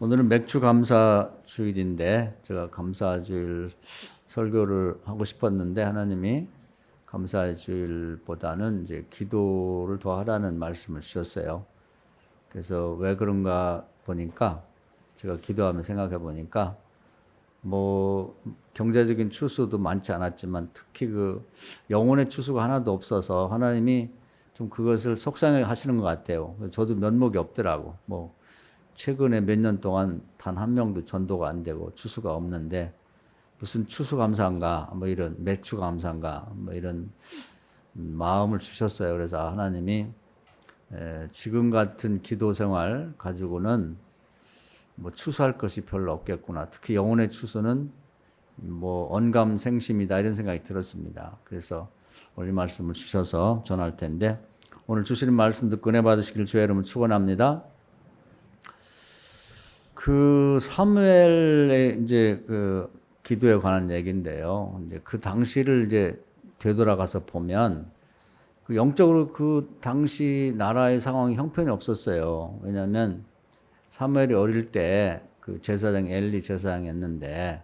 오늘은 맥주 감사주일인데 제가 감사주일 설교를 하고 싶었는데 하나님이 감사주일보다는 이제 기도를 더 하라는 말씀을 주셨어요. 그래서 왜 그런가 보니까 제가 기도하며 생각해 보니까 뭐 경제적인 추수도 많지 않았지만 특히 그 영혼의 추수가 하나도 없어서 하나님이 좀 그것을 속상해 하시는 것 같아요. 저도 면목이 없더라고. 뭐 최근에 몇 년 동안 단 한 명도 전도가 안 되고 추수가 없는데 무슨 추수감사인가 뭐 이런 맥주감사인가 뭐 이런 마음을 주셨어요. 그래서 하나님이 지금 같은 기도 생활 가지고는 뭐 추수할 것이 별로 없겠구나. 특히 영혼의 추수는 뭐 언감생심이다 이런 생각이 들었습니다. 그래서 오늘 말씀을 주셔서 전할 텐데 오늘 주시는 말씀 듣고 은혜 받으시길 주의 이름으로 축원합니다. 그 사무엘의 이제 그 기도에 관한 얘기인데요. 이제 그 당시를 이제 되돌아가서 보면 그 영적으로 그 당시 나라의 상황이 형편이 없었어요. 왜냐하면 사무엘이 어릴 때 그 제사장 엘리 제사장이었는데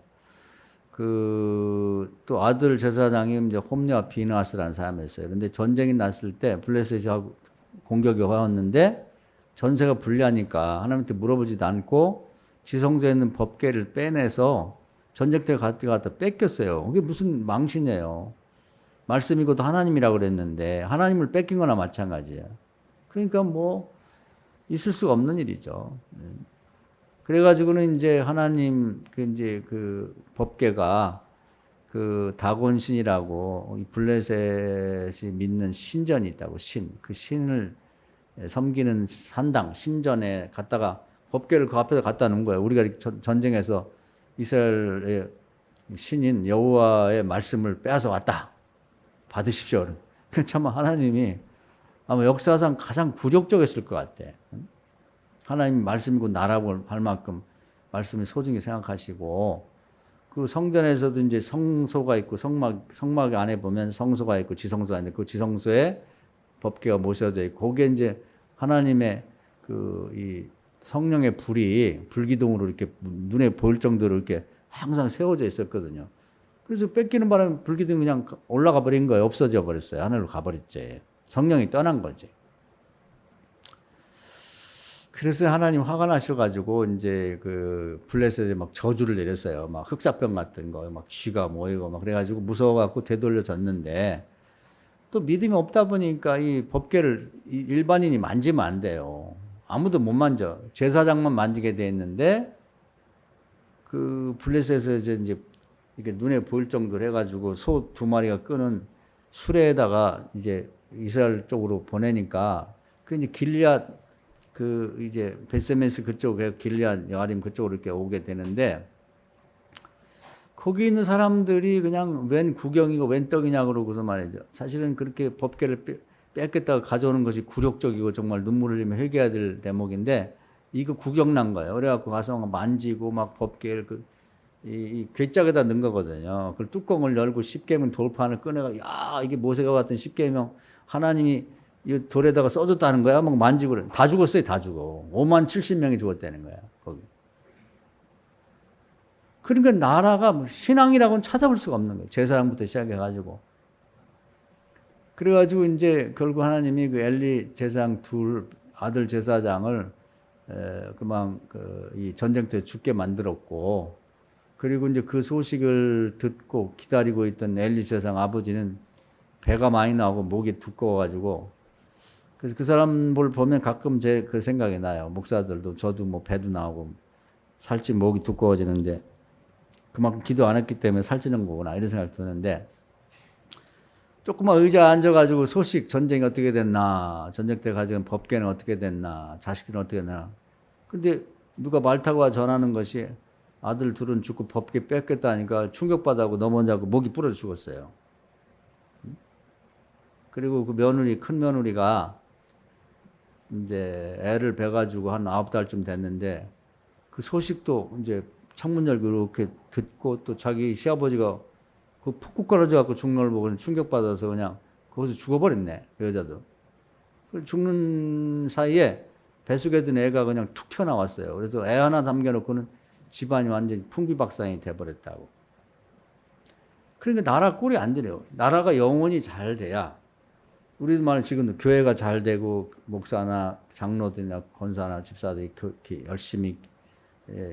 그 또 아들 제사장이 이제 홈리와 비느하스라는 사람이었어요. 그런데 전쟁이 났을 때 블레셋하고 공격이 와왔는데 전세가 불리하니까 하나님한테 물어보지도 않고 지성소에 있는 법궤를 빼내서 전쟁터에 갖다 뺏겼어요. 그게 무슨 망신이에요. 말씀이고도 하나님이라고 그랬는데 하나님을 뺏긴 거나 마찬가지예요. 그러니까 뭐 있을 수가 없는 일이죠. 그래가지고는 이제 하나님 그 법궤가 그 다곤신이라고 이 블레셋이 믿는 신전이 있다고 그 신을 섬기는 산당 신전에 갖다가 법궤를 그 앞에다 갖다 놓은 거예요. 우리가 이렇게 전쟁에서 이스라엘의 신인 여호와의 말씀을 빼앗아 왔다. 받으십시오. 참 하나님이 아마 역사상 가장 굴욕적이었을 것 같아. 하나님 말씀이고 나라고 할 만큼 말씀을 소중히 생각하시고 그 성전에서도 이제 성소가 있고 성막 안에 보면 성소가 있고 지성소가 있는데 그 지성소에 법궤가 모셔져 있고 거기에 이제 하나님의 그 이 성령의 불이 불기둥으로 이렇게 눈에 보일 정도로 이렇게 항상 세워져 있었거든요. 그래서 뺏기는 바람에 불기둥이 그냥 올라가 버린 거예요. 없어져 버렸어요. 하늘로 가버렸지. 성령이 떠난 거지. 그래서 하나님 화가 나셔가지고 이제 그 블레셋에 막 저주를 내렸어요. 막 흑사병 같은 거, 막 쥐가 모이고 막 그래가지고 무서워갖고 되돌려졌는데 또 믿음이 없다 보니까 이 법궤를 일반인이 만지면 안 돼요. 아무도 못 만져. 제사장만 만지게 돼 있는데 그 블레셋에서 이제 이렇게 눈에 보일 정도로 해가지고 소 2마리가 끄는 수레에다가 이제 이스라엘 쪽으로 보내니까 그 이제 길리앗 그 이제 베세메스 그쪽에 길리앗 여아림 그쪽으로 이렇게 오게 되는데 거기 있는 사람들이 그냥 웬 구경이고 웬 떡이냐 그러고서 말이죠. 사실은 그렇게 법궤를 뺏겠다가 가져오는 것이 굴욕적이고 정말 눈물 흘리며 회개해야 될 대목인데 이거 구경 난 거예요. 그래갖고 가서 만지고 막 법궤를 이 괴짝에다 넣은 거거든요. 그 뚜껑을 열고 십계명 돌판을 꺼내가 야 이게 모세가 봤던 십계명 하나님이 이 돌에다가 써줬다는 거야. 막 만지고 그래. 다 죽었어요. 다 죽어. 5만 70명이 죽었다는 거야. 거기. 그러니까 나라가 뭐 신앙이라고는 찾아볼 수가 없는 거예요. 제사장부터 시작해가지고. 그래가지고 이제 결국 하나님이 그 엘리 제사장 아들 제사장을 그만 이 전쟁터에 죽게 만들었고 그리고 이제 그 소식을 듣고 기다리고 있던 엘리 제사장 아버지는 배가 많이 나오고 목이 두꺼워가지고 그래서 그 사람을 보면 가끔 제 그 생각이 나요. 목사들도 저도 뭐 배도 나오고 살찌 목이 두꺼워지는데 그만큼 기도 안 했기 때문에 살찌는 거구나 이런 생각이 드는데 조그만 의자에 앉아가지고 소식 전쟁이 어떻게 됐나 전쟁 때 가지고 법궤는 어떻게 됐나 자식들은 어떻게 됐나 근데 누가 말 타고 와 전하는 것이 아들 둘은 죽고 법궤 뺏겠다니까 충격받아고 넘어자고 목이 부러져 죽었어요. 그리고 그 며느리 큰 며느리가 이제 애를 배가지고 한 9달쯤 됐는데 그 소식도 이제 창문 열고 이렇게 듣고 또 자기 시아버지가 그 푹푹 걸어져 갖고 죽는 걸 보고 충격받아서 그냥 거기서 죽어버렸네. 그 여자도. 죽는 사이에 뱃속에 든 애가 그냥 툭 튀어나왔어요. 그래서 애 하나 남겨놓고는 집안이 완전히 풍비박산이 돼버렸다고. 그러니까 나라 꼴이 안 되네요. 나라가 영원히 잘 돼야, 우리도 말은 지금 교회가 잘 되고 목사나 장로들이나 권사나 집사들이 열심히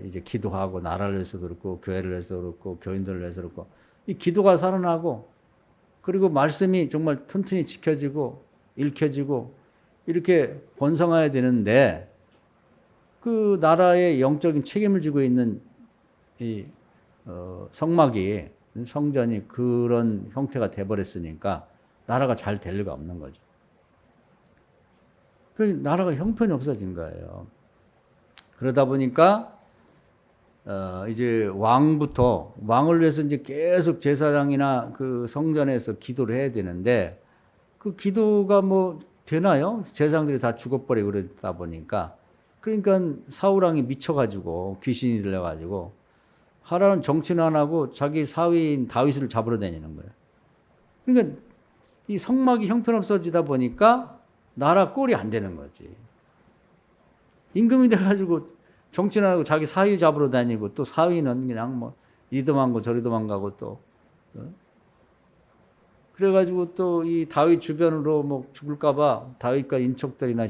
이제 기도하고 나라를 위해서도 그렇고 교회를 위해서도 그렇고 교인들을 위해서도 그렇고 이 기도가 살아나고 그리고 말씀이 정말 튼튼히 지켜지고 읽혀지고 이렇게 번성해야 되는데 그 나라의 영적인 책임을 지고 있는 이 성막이 성전이 그런 형태가 돼버렸으니까 나라가 잘 될 리가 없는 거죠. 그래서 나라가 형편이 없어진 거예요. 그러다 보니까 이제 왕을 위해서 이제 계속 제사장이나 그 성전에서 기도를 해야 되는데 그 기도가 뭐 되나요? 제사장들이 다 죽어버리고 그러다 보니까 그러니까 사울왕이 미쳐가지고 귀신이 들려가지고 하라는 정치는 안 하고 자기 사위인 다윗을 잡으러 다니는 거예요. 그러니까 이 성막이 형편없어지다 보니까 나라 꼴이 안 되는 거지. 임금이 돼가지고 정치는 안 하고 자기 사위 잡으러 다니고 또 사위는 그냥 뭐 이리 도망가고 저리 도망가고 또 그래가지고 또 이 다윗 주변으로 뭐 죽을까봐 다윗과 인척들이나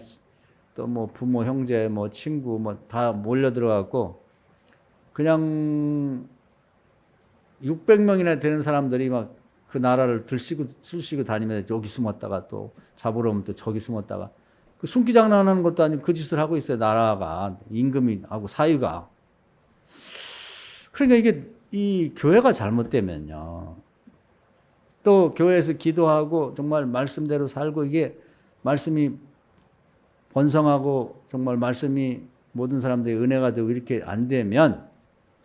또 뭐 부모 형제 뭐 친구 뭐 다 몰려 들어갔고 그냥 600명이나 되는 사람들이 막 그 나라를 들쑤시고 다니면서 여기 숨었다가 또 잡으러 오면 또 저기 숨었다가 그 숨기 장난하는 것도 아니고 그 짓을 하고 있어요. 나라가 임금이 하고 사위가. 그러니까 이게 이 교회가 잘못되면요. 또 교회에서 기도하고 정말 말씀대로 살고 이게 말씀이 번성하고 정말 말씀이 모든 사람들의 은혜가 되고 이렇게 안 되면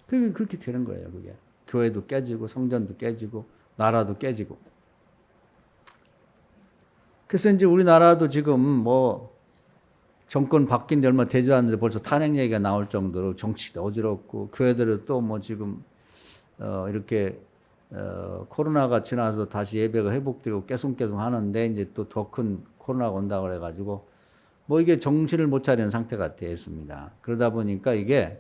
그게 그렇게 되는 거예요. 그게 교회도 깨지고 성전도 깨지고 나라도 깨지고. 그래서 이제 우리나라도 지금 뭐 정권 바뀐 지 얼마 되지 않는데 벌써 탄핵 얘기가 나올 정도로 정치도 어지럽고 교회들은 또 뭐 지금 이렇게 코로나가 지나서 다시 예배가 회복되고 깨송깨송 하는데 이제 또 더 큰 코로나가 온다고 그래가지고 뭐 이게 정신을 못 차리는 상태가 되어 있습니다. 그러다 보니까 이게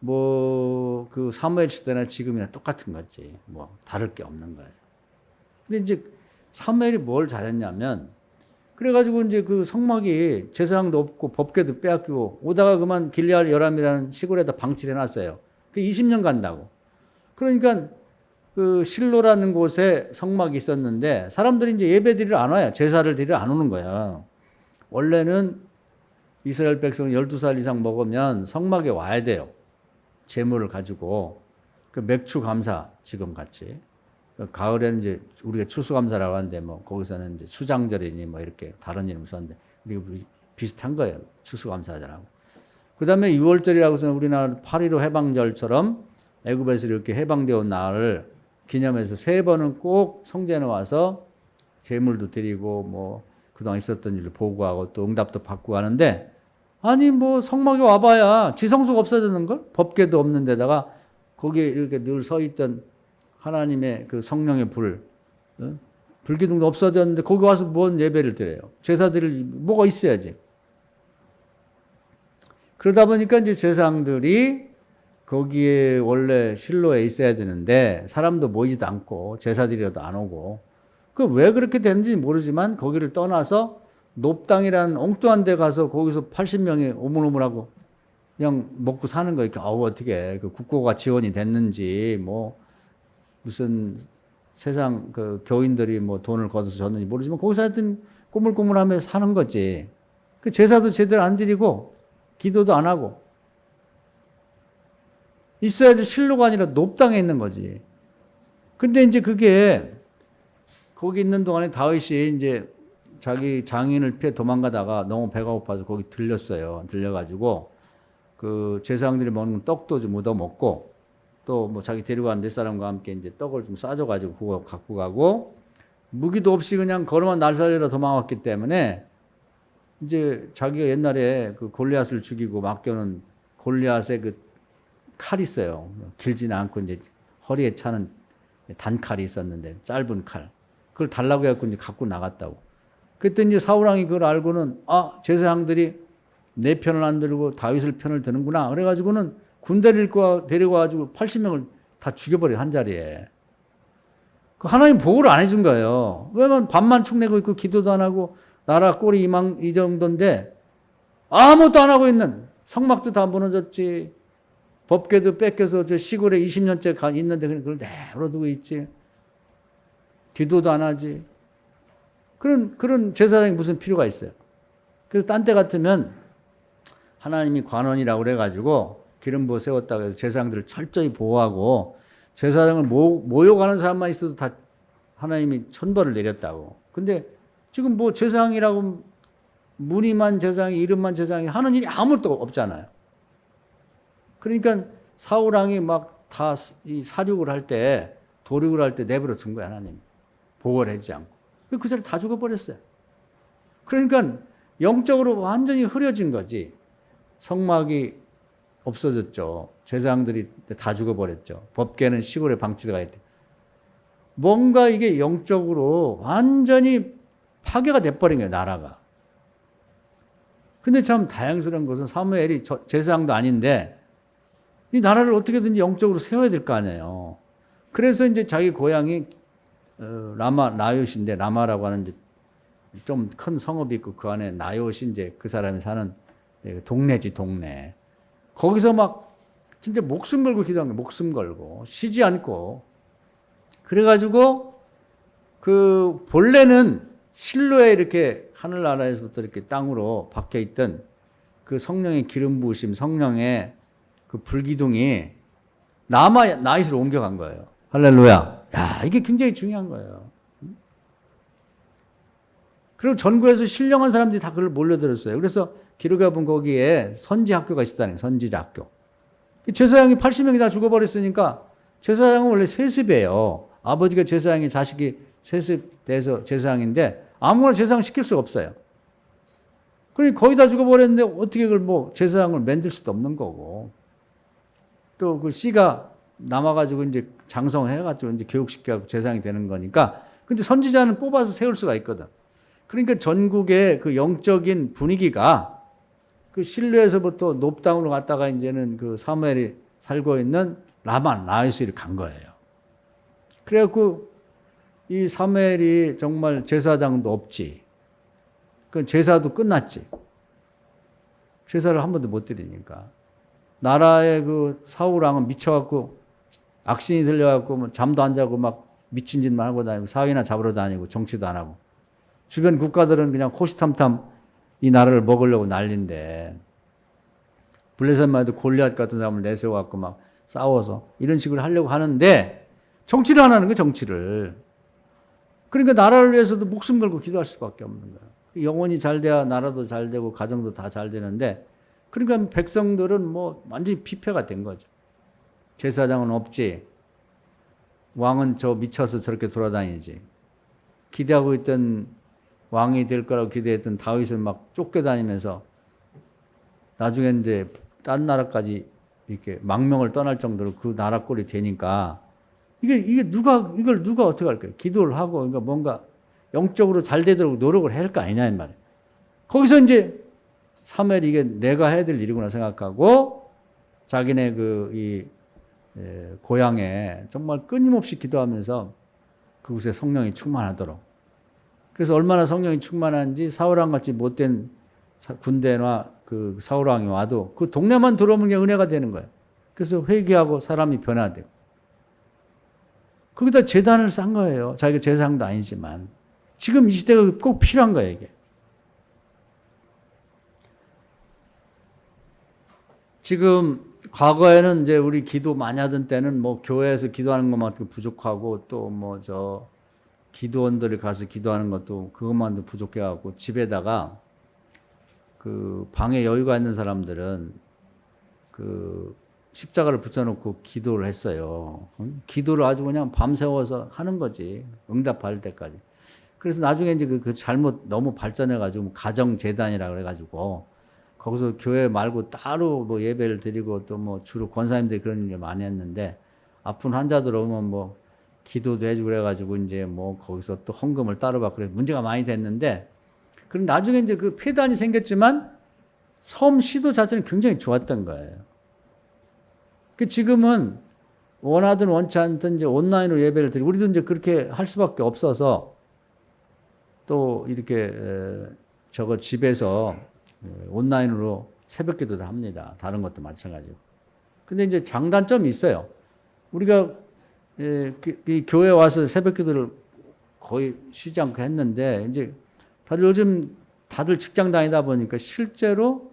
뭐 그 사무엘 시대나 지금이나 똑같은 거지. 뭐 다를 게 없는 거예요. 근데 이제 사무엘이 뭘 잘했냐면 그래가지고 이제 그 성막이 제사장도 없고 법궤도 빼앗기고 오다가 그만 길리앗 여람이라는 시골에다 방치해 놨어요. 그 20년 간다고. 그러니까 그 실로라는 곳에 성막이 있었는데 사람들이 이제 예배 드리러 안 와요. 제사를 드리러 안 오는 거야. 원래는 이스라엘 백성은 12살 이상 먹으면 성막에 와야 돼요. 제물을 가지고. 그 맥추 감사 지금 같이. 가을에는 이제 우리가 추수감사라고 하는데 뭐 거기서는 이제 수장절이니 뭐 이렇게 다른 이름 썼는데 비슷한 거예요. 추수감사절하고. 그 다음에 6월절이라고 해서 우리나라 8.15 해방절처럼 애굽에서 이렇게 해방되어 온 날을 기념해서 3번은 꼭 성전에 와서 제물도 드리고 뭐 그동안 있었던 일을 보고하고 또 응답도 받고 하는데 아니 뭐 성막에 와봐야 지성소가 없어졌는 걸? 법궤도 없는 데다가 거기에 이렇게 늘 서 있던 하나님의 그 성령의 불기둥도 없어졌는데 거기 와서 뭔 예배를 드려요? 제사 드릴 뭐가 있어야지. 그러다 보니까 이제 제사장들이 거기에 원래 실로에 있어야 되는데 사람도 모이지도 않고 제사 드리러도 안 오고 그 왜 그렇게 됐는지 모르지만 거기를 떠나서 높당이라는 엉뚱한 데 가서 거기서 80명이 오물오물하고 그냥 먹고 사는 거예요. 어떻게 그 국고가 지원이 됐는지 뭐 무슨 세상 그 교인들이 뭐 돈을 걷어서 줬는지 모르지만 거기서 하여튼 꼬물꼬물하며 사는 거지. 그 제사도 제대로 안 드리고 기도도 안 하고 있어야 될 실로가 아니라 높당에 있는 거지. 근데 이제 그게 거기 있는 동안에 다윗이 이제 자기 장인을 피해 도망가다가 너무 배가 고파서 거기 들렸어요. 들려가지고 그 제사장들이 먹는 떡도 좀 묻어 먹고 또 뭐 자기 데리고 간 몇 사람과 함께 이제 떡을 좀 싸줘가지고 그거 갖고 가고 무기도 없이 그냥 걸어만 날살리러 도망왔기 때문에 이제 자기가 옛날에 그 골리앗을 죽이고 맡겨놓은 골리앗의 그 칼이 있어요. 길지는 않고 이제 허리에 차는 단칼이 있었는데 짧은 칼. 그걸 달라고 해갖고 이제 갖고 나갔다고. 그랬더니 이제 사울왕이 그걸 알고는 제사장들이 내 편을 안 들고 다윗을 편을 드는구나. 그래가지고는 군대를 데리고 와가지고 80명을 다 죽여버려, 한 자리에. 그 하나님 보호를 안 해준 거예요. 왜냐면 밥만 축내고 있고 기도도 안 하고 나라 꼴이 이 정도인데 아무것도 안 하고 있는, 성막도 다 무너졌지. 법궤도 뺏겨서 저 시골에 20년째 있는데 그걸 내버려두고 있지. 기도도 안 하지. 그런 제사장이 무슨 필요가 있어요. 그래서 딴 때 같으면 하나님이 관원이라고 그래가지고 기름 부어 세웠다고 해서 제사장들을 철저히 보호하고 제사장을 모욕하는 사람만 있어도 다 하나님이 천벌을 내렸다고. 근데 지금 뭐 제사장이라고 무늬만 제사장이, 이름만 제사장이 하는 일이 아무것도 없잖아요. 그러니까 사울왕이 막 다 이 사륙을 할 때, 도륙을 할 때 내버려 둔 거야, 하나님. 보호를 하지 않고. 그 자리 다 죽어버렸어요. 그러니까 영적으로 완전히 흐려진 거지. 성막이 없어졌죠. 제사장들이 다 죽어버렸죠. 법궤는 시골에 방치되어 있대. 뭔가 이게 영적으로 완전히 파괴가 돼버린 거예요, 나라가. 근데 참 다양스러운 것은 사무엘이 제사장도 아닌데 이 나라를 어떻게든지 영적으로 세워야 될 거 아니에요. 그래서 이제 자기 고향이 나요시인데, 라마라고 하는 좀 큰 성읍이 있고 그 안에 나요시 이제 그 사람이 사는 동네지, 동네. 거기서 막 진짜 목숨 걸고 기도한 거예요. 목숨 걸고 쉬지 않고. 그래가지고 그 본래는 실로에 이렇게 하늘나라에서부터 이렇게 땅으로 박혀 있던 그 성령의 기름 부으심, 성령의 그 불기둥이 나이스로 옮겨간 거예요. 할렐루야. 야, 이게 굉장히 중요한 거예요. 그리고 전국에서 신령한 사람들이 다 그걸 몰려들었어요. 그래서 기록해 보면 거기에 선지 학교가 있었다는 거예요. 선지자 학교. 제사장이 80명이 다 죽어버렸으니까 제사장은 원래 세습이에요. 아버지가 제사장이 자식이 세습돼서 제사장인데 아무거나 제사장 시킬 수가 없어요. 그러니 거의 다 죽어버렸는데 어떻게 그걸 뭐 제사장을 만들 수도 없는 거고. 또 그 씨가 남아가지고 이제 장성해가지고 이제 교육시켜서 제사장이 되는 거니까. 근데 선지자는 뽑아서 세울 수가 있거든. 그러니까 전국의 그 영적인 분위기가 그 실로에서부터 높당으로 갔다가 이제는 그 사무엘이 살고 있는 나요시로 간 거예요. 그래갖고 이 사무엘이 정말 제사장도 없지. 그 제사도 끝났지. 제사를 한 번도 못 드리니까. 나라의 그 사울왕은 미쳐갖고 악신이 들려갖고 뭐 잠도 안 자고 막 미친 짓만 하고 다니고 사위나 잡으러 다니고 정치도 안 하고 주변 국가들은 그냥 호시탐탐 이 나라를 먹으려고 난리인데 블레셋만 해도 골리앗 같은 사람을 내세워갖고 막 싸워서 이런 식으로 하려고 하는데 정치를 안 하는 거예요, 정치를. 그러니까 나라를 위해서도 목숨 걸고 기도할 수밖에 없는 거예요. 영혼이 잘 돼야 나라도 잘 되고 가정도 다 잘 되는데 그러니까 백성들은 뭐 완전히 피폐가 된 거죠. 제사장은 없지. 왕은 저 미쳐서 저렇게 돌아다니지. 기대하고 있던 왕이 될 거라고 기대했던 다윗은 막 쫓겨다니면서 나중에 이제 딴 나라까지 이렇게 망명을 떠날 정도로 그 나라 꼴이 되니까 이걸 누가 어떻게 할까요? 기도를 하고 그러니까 뭔가 영적으로 잘 되도록 노력을 해야 할 거 아니냐 이 말이에요. 거기서 이제 사무엘이 이게 내가 해야 될 일이구나 생각하고 자기네 고향에 정말 끊임없이 기도하면서 그곳에 성령이 충만하도록. 그래서 얼마나 성령이 충만한지 사울왕 같이 못된 군대나 그 사울왕이 와도 그 동네만 들어오면 그냥 은혜가 되는 거예요. 그래서 회개하고 사람이 변화되고. 거기다 제단을 쌓은 거예요. 자기가 제사장도 아니지만. 지금 이 시대가 꼭 필요한 거예요, 이게. 지금 과거에는 이제 우리 기도 많이 하던 때는 뭐 교회에서 기도하는 것만도 부족하고 또 뭐 기도원들이 가서 기도하는 것도 그것만도 부족해갖고 집에다가 그 방에 여유가 있는 사람들은 그 십자가를 붙여놓고 기도를 했어요. 기도를 아주 그냥 밤새워서 하는 거지. 응답받을 때까지. 그래서 나중에 이제 그 잘못 너무 발전해가지고 가정재단이라 그래가지고 거기서 교회 말고 따로 뭐 예배를 드리고 또 뭐 주로 권사님들이 그런 일 많이 했는데 아픈 환자들 오면 뭐 기도도 해주고 그래가지고 이제 뭐 거기서 또 헌금을 따로 받고 그래 문제가 많이 됐는데 그럼 나중에 이제 그 폐단이 생겼지만 처음 시도 자체는 굉장히 좋았던 거예요. 지금은 원하든 원치 않든 이제 온라인으로 예배를 드리고, 우리도 이제 그렇게 할 수밖에 없어서 또 이렇게 저거 집에서 온라인으로 새벽 기도도 합니다. 다른 것도 마찬가지고. 근데 이제 장단점이 있어요. 우리가 이 교회 와서 새벽 기도를 거의 쉬지 않고 했는데, 이제 다들 직장 다니다 보니까 실제로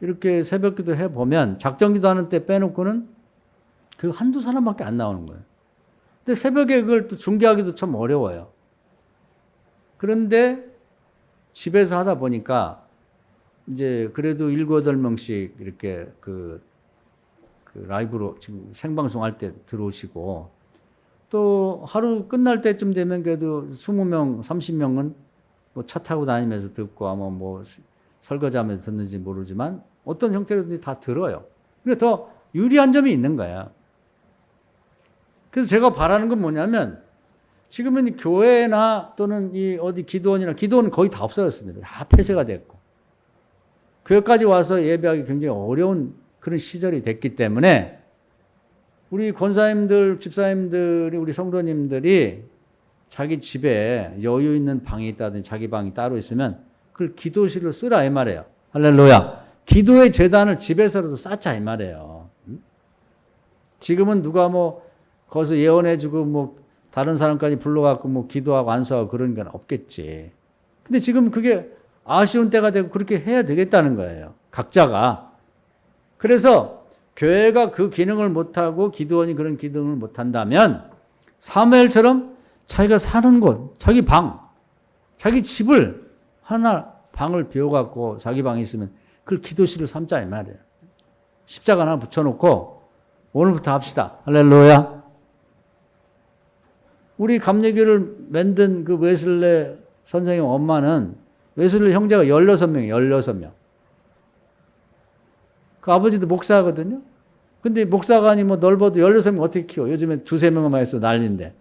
이렇게 새벽 기도 해보면 작정 기도하는 때 빼놓고는 그 한두 사람밖에 안 나오는 거예요. 근데 새벽에 그걸 또 중계하기도 참 어려워요. 그런데 집에서 하다 보니까 이제 그래도 7, 8명씩 이렇게 그 라이브로 지금 생방송 할 때 들어오시고, 또 하루 끝날 때쯤 되면 그래도 20명, 30명은 뭐 차 타고 다니면서 듣고, 아마 뭐 설거지하면서 듣는지 모르지만 어떤 형태로든지 다 들어요. 그러니까 더 유리한 점이 있는 거야. 그래서 제가 바라는 건 뭐냐면, 지금은 교회나 또는 이 어디 기도원은 거의 다 없어졌습니다. 다 폐쇄가 됐고, 교회까지 와서 예배하기 굉장히 어려운 그런 시절이 됐기 때문에, 우리 권사님들, 집사님들이, 우리 성도님들이 자기 집에 여유 있는 방이 있다든지 자기 방이 따로 있으면 그걸 기도실로 쓰라 이 말이에요. 할렐루야. 기도의 재단을 집에서라도 쌓자 이 말이에요. 지금은 누가 뭐 거기서 예언해주고 뭐 다른 사람까지 불러갖고 뭐 기도하고 안수하고 그런 건 없겠지. 근데 지금 그게 아쉬운 때가 되고 그렇게 해야 되겠다는 거예요. 각자가. 그래서 교회가 그 기능을 못하고 기도원이 그런 기능을 못한다면, 사무엘처럼 자기가 사는 곳, 자기 방, 자기 집을 하나 방을 비워갖고 자기 방이 있으면 그걸 기도실을 삼자 이 말이에요. 십자가 하나 붙여놓고 오늘부터 합시다. 할렐루야. 우리 감리교를 만든 그 웨슬레 선생님 엄마는, 웨슬레 형제가 16명이에요. 16명. 그 아버지도 목사거든요. 근데 목사관이 뭐 넓어도 16명 어떻게 키워? 요즘에 2, 3명만 해서 난리인데.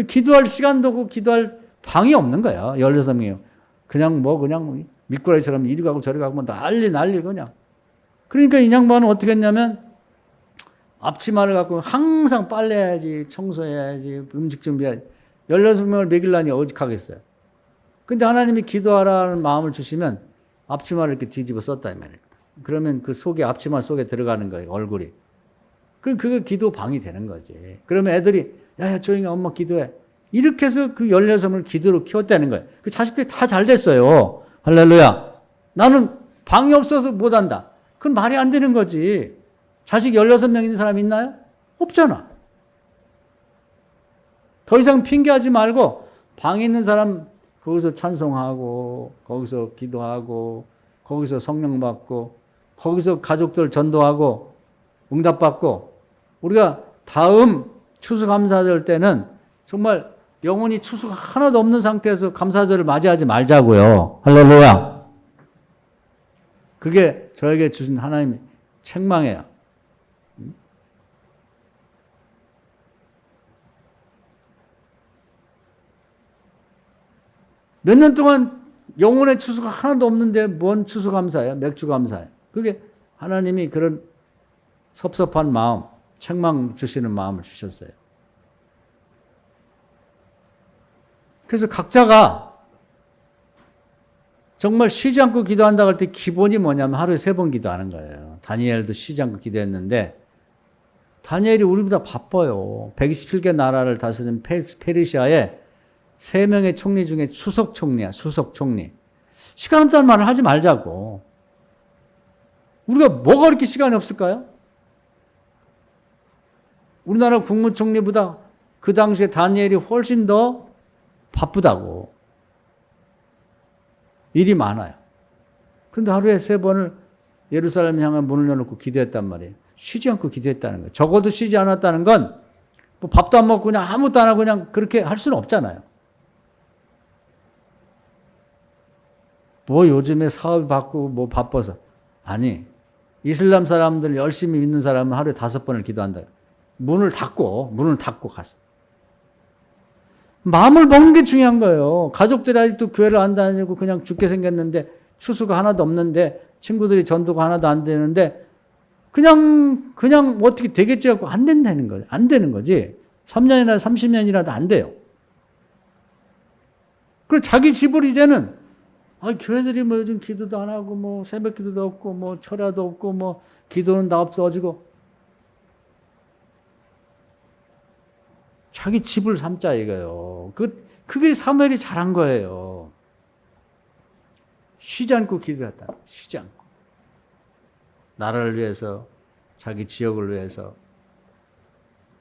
기도할 시간도 없고 기도할 방이 없는 거야. 16명이요. 그냥 미꾸라지처럼 이리 가고 저리 가고 뭐 난리 그냥. 그러니까 이 양반은 어떻게 했냐면, 앞치마를 갖고 항상 빨래해야지, 청소해야지, 음식 준비해야지. 16명을 먹이려니 어직하겠어요. 근데 하나님이 기도하라는 마음을 주시면 앞치마를 이렇게 뒤집어 썼다 이 말이에요. 그러면 그 속에, 앞치마 속에 들어가는 거예요, 얼굴이. 그럼 그게 기도 방이 되는 거지. 그러면 애들이, 야, 조용히 엄마 기도해. 이렇게 해서 그 16명을 기도로 키웠다는 거예요. 그 자식들이 다 잘 됐어요. 할렐루야. 나는 방이 없어서 못한다. 그건 말이 안 되는 거지. 자식 16명 있는 사람 있나요? 없잖아. 더 이상 핑계하지 말고, 방에 있는 사람 거기서 찬송하고, 거기서 기도하고, 거기서 성령 받고, 거기서 가족들 전도하고, 응답받고, 우리가 다음 추수감사절 때는 정말 영혼이 추수가 하나도 없는 상태에서 감사절을 맞이하지 말자고요. 할렐루야. 그게 저에게 주신 하나님의 책망이에요. 몇 년 동안 영혼의 추수가 하나도 없는데 뭔 추수감사예요? 맥주감사예요. 그게 하나님이 그런 섭섭한 마음, 책망 주시는 마음을 주셨어요. 그래서 각자가 정말 쉬지 않고 기도한다고 할 때 기본이 뭐냐면 하루에 3번 기도하는 거예요. 다니엘도 쉬지 않고 기도했는데, 다니엘이 우리보다 바빠요. 127개 나라를 다스린 페르시아에 3명의 총리 중에 수석 총리야, 수석 총리. 시간 없다는 말을 하지 말자고. 우리가 뭐가 그렇게 시간이 없을까요? 우리나라 국무총리보다 그 당시에 다니엘이 훨씬 더 바쁘다고. 일이 많아요. 그런데 하루에 3번을 예루살렘 향한 문을 열어놓고 기도했단 말이에요. 쉬지 않고 기도했다는 거예요. 적어도 쉬지 않았다는 건 뭐 밥도 안 먹고 그냥 아무것도 안 하고 그냥 그렇게 할 수는 없잖아요. 뭐 요즘에 사업이 바쁘고 뭐 바빠서. 아니, 이슬람 사람들 열심히 믿는 사람은 하루에 5번을 기도한다. 문을 닫고 갔어. 마음을 먹는 게 중요한 거예요. 가족들이 아직도 교회를 안 다니고 그냥 죽게 생겼는데 추수가 하나도 없는데 친구들이 전도가 하나도 안 되는데 그냥 어떻게 되겠지 하고 안 된다는 거지. 안 되는 거지. 3년이나 30년이라도 안 돼요. 그리고 자기 집을 이제는 교회들이 뭐 요즘 기도도 안 하고 뭐 새벽 기도도 없고 뭐 철야도 없고 뭐 기도는 다 없어지고 자기 집을 삼자 이거예요. 그게 사무엘이 잘한 거예요. 쉬지 않고 기도했다. 쉬지 않고. 나라를 위해서, 자기 지역을 위해서.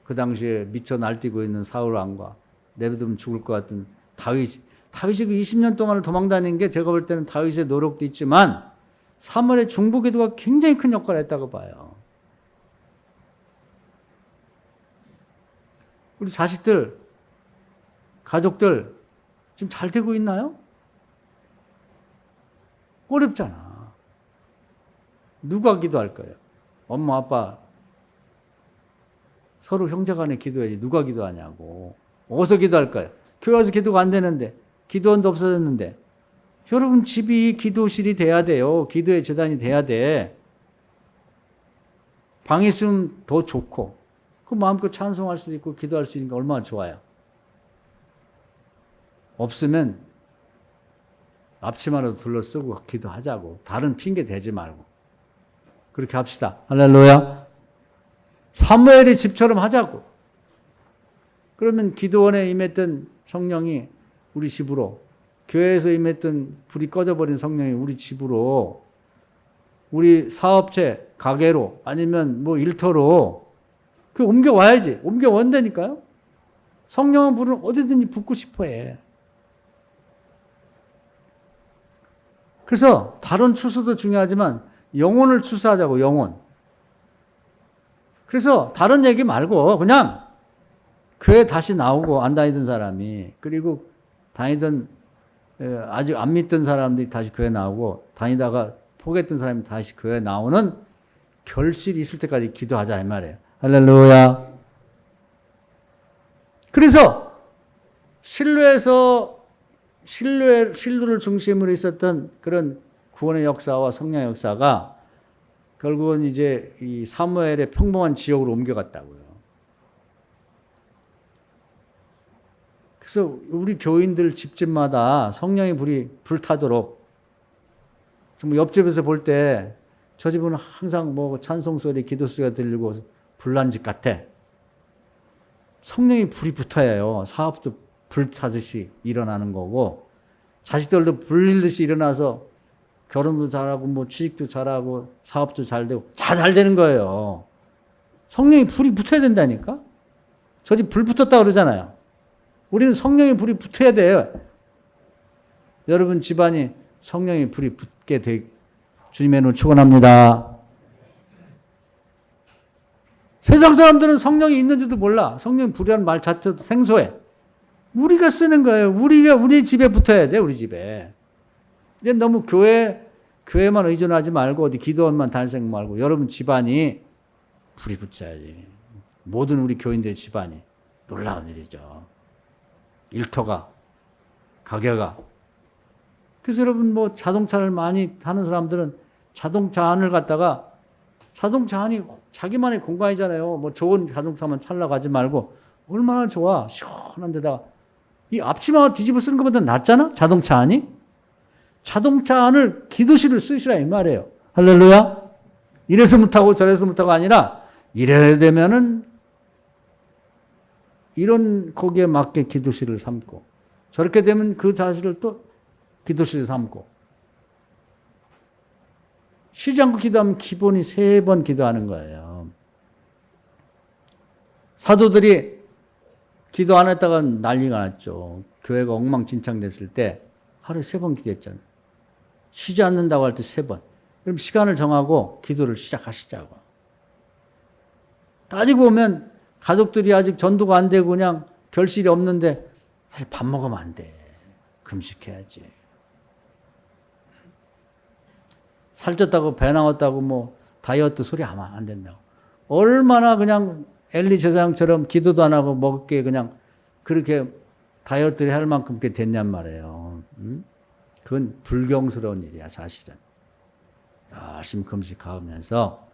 그 당시에 미쳐 날뛰고 있는 사울 왕과 내버두면 죽을 것 같은 다윗이 그 20년 동안을 도망다닌 게 제가 볼 때는 다윗의 노력도 있지만 사무엘의 중보기도가 굉장히 큰 역할을 했다고 봐요. 우리 자식들, 가족들 지금 잘 되고 있나요? 어렵잖아. 누가 기도할 거예요? 엄마, 아빠 서로 형제간에 기도해야지 누가 기도하냐고. 어디서 기도할까요? 교회 와서 기도가 안 되는데 기도원도 없어졌는데 여러분 집이 기도실이 돼야 돼요. 기도의 재단이 돼야 돼. 방에 있으면 더 좋고 그 마음껏 찬송할 수 있고 기도할 수 있는 게 얼마나 좋아요. 없으면 앞치마라도 둘러쓰고 기도하자고. 다른 핑계 대지 말고. 그렇게 합시다. 할렐루야. 사무엘의 집처럼 하자고. 그러면 기도원에 임했던 성령이 우리 집으로, 교회에서 임했던 불이 꺼져버린 성령이 우리 집으로, 우리 사업체, 가게로, 아니면 뭐 일터로 그 옮겨와야지. 옮겨온다니까요. 성령은 불은 어디든지 붙고 싶어 해. 그래서 다른 추수도 중요하지만 영혼을 추수하자고. 영혼. 그래서 다른 얘기 말고 그냥 교회 다시 나오고 안 다니던 사람이, 그리고 다니던 아직 안 믿던 사람들이 다시 교회 나오고 다니다가 포기했던 사람이 다시 교회 나오는 결실이 있을 때까지 기도하자 이 말이에요. 할렐루야. 그래서 신루를 중심으로 있었던 그런 구원의 역사와 성령의 역사가 결국은 이제 이 사무엘의 평범한 지역으로 옮겨갔다고요. 그래서 우리 교인들 집집마다 성령의 불이 불타도록, 좀 옆집에서 볼 때 저 집은 항상 뭐 찬송 소리, 기도 소리가 들리고 불난 집 같아. 성령의 불이 붙어야 해요. 사업도 불타듯이 일어나는 거고, 자식들도 불리듯이 일어나서 결혼도 잘하고 뭐 취직도 잘하고 사업도 잘 되고 다 잘 되는 거예요. 성령의 불이 붙어야 된다니까. 저 집 불 붙었다 그러잖아요. 우리는 성령의 불이 붙어야 돼요. 여러분 집안이 성령의 불이 붙게 되 주님의 이름으로 축원합니다. 세상 사람들은 성령이 있는지도 몰라. 성령 불이라는 말 자체도 생소해. 우리가 쓰는 거예요. 우리 집에 붙어야 돼. 우리 집에. 이제 너무 교회만 의존하지 말고 어디 기도원만 다닐 생각 말고 여러분 집안이 불이 붙어야지. 모든 우리 교인들의 집안이. 놀라운 일이죠. 일터가, 가게가. 그래서 여러분 뭐 자동차를 많이 타는 사람들은 자동차 안을 갖다가, 자동차 안이 자기만의 공간이잖아요. 뭐 좋은 자동차만 살라고 하지 말고 얼마나 좋아. 시원한 데다가 이 앞치마 뒤집어 쓰는 것보다 낫잖아. 자동차 안이. 자동차 안을 기도실을 쓰시라 이 말이에요. 할렐루야. 이래서 못하고 저래서 못하고 아니라 이래야 되면은 이런 거기에 맞게 기도실을 삼고, 저렇게 되면 그 자실을 또 기도실을 삼고, 쉬지 않고 기도하면 기본이 3번 기도하는 거예요. 사도들이 기도 안 했다가 난리가 났죠. 교회가 엉망진창 됐을 때 하루에 3번 기도했잖아요. 쉬지 않는다고 할 때 3번. 그럼 시간을 정하고 기도를 시작하시자고. 따지고 보면 가족들이 아직 전도가 안 되고 그냥 결실이 없는데 사실 밥 먹으면 안 돼. 금식해야지. 살쪘다고 배 나왔다고 뭐 다이어트 소리 하면 안 된다고. 얼마나 그냥 엘리 제사장처럼 기도도 안 하고 먹을 게 그냥 그렇게 다이어트를 할 만큼 게 됐냔 말이에요. 그건 불경스러운 일이야 사실은. 열심히 금식하면서